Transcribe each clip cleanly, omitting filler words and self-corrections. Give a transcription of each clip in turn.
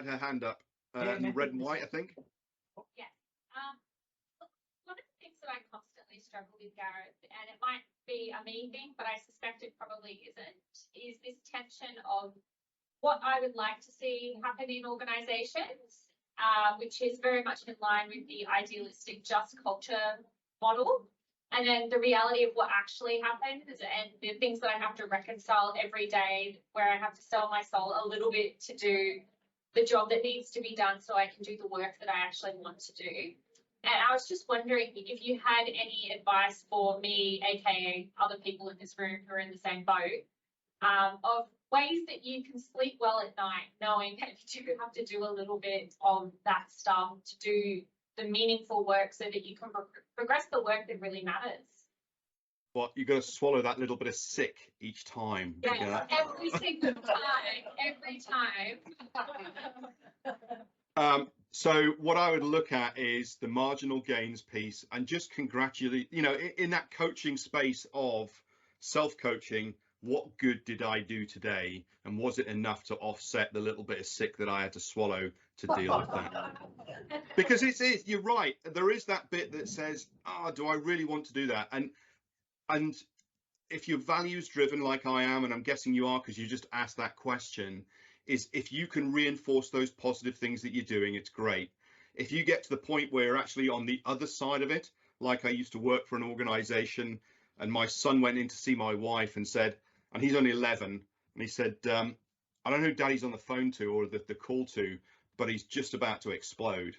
Her hand up in red and white, I think. Yes. One of the things that I constantly struggle with, Gareth, and it might be a me thing, but I suspect it probably isn't, is this tension of what I would like to see happen in organisations, which is very much in line with the idealistic just culture model, and then the reality of what actually happens and the things that I have to reconcile every day, where I have to sell my soul a little bit to do the job that needs to be done so I can do the work that I actually want to do. And I was just wondering if you had any advice for me, aka other people in this room who are in the same boat, of ways that you can sleep well at night, knowing that you do have to do a little bit of that stuff to do the meaningful work so that you can progress the work that really matters. What, you got to swallow that little bit of sick each time? Yeah, every single time, every time. So what I would look at is the marginal gains piece and just congratulate, you know, in that coaching space of self-coaching, what good did I do today? And was it enough to offset the little bit of sick that I had to swallow to deal with that? Because you're right. There is that bit that says, do I really want to do that? And if you're values driven like I am, and I'm guessing you are because you just asked that question, is if you can reinforce those positive things that you're doing, it's great. If you get to the point where you're actually on the other side of it, like I used to work for an organization and my son went in to see my wife and said, and he's only 11, and he said, I don't know who daddy's on the phone to or the call to, but he's just about to explode.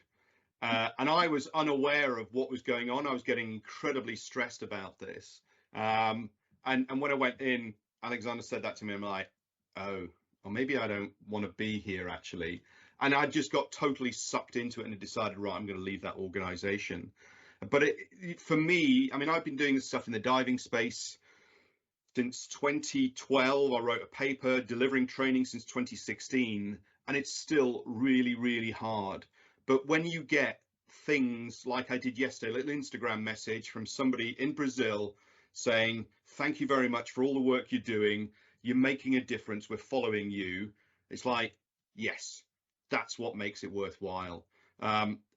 And I was unaware of what was going on. I was getting incredibly stressed about this. And when I went in, Alexander said that to me. I'm like, oh, or maybe I don't want to be here actually. And I just got totally sucked into it and decided, right, I'm going to leave that organization. But for me, I mean, I've been doing this stuff in the diving space since 2012. I wrote a paper delivering training since 2016, and it's still really, really hard. But when you get things like I did yesterday, a little Instagram message from somebody in Brazil saying, thank you very much for all the work you're doing. You're making a difference. We're following you. It's like, yes, that's what makes it worthwhile.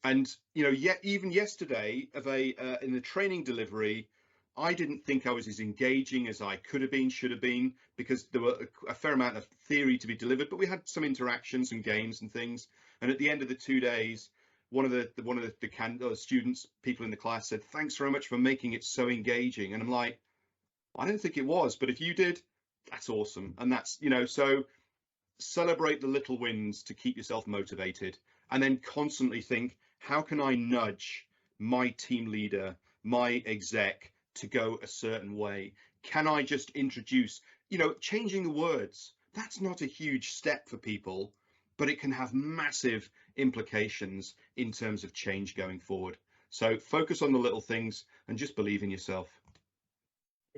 And, you know, yet even yesterday in the training delivery, I didn't think I was as engaging as I could have been, should have been, because there were a fair amount of theory to be delivered, but we had some interactions and games and things. And at the end of the 2 days, one of the students, people in the class said, thanks very much for making it so engaging. And I'm like, I don't think it was, but if you did, that's awesome. And that's, you know, so celebrate the little wins to keep yourself motivated, and then constantly think, how can I nudge my team leader, my exec to go a certain way? Can I just introduce, you know, changing the words? That's not a huge step for people, but it can have massive implications in terms of change going forward. So focus on the little things and just believe in yourself.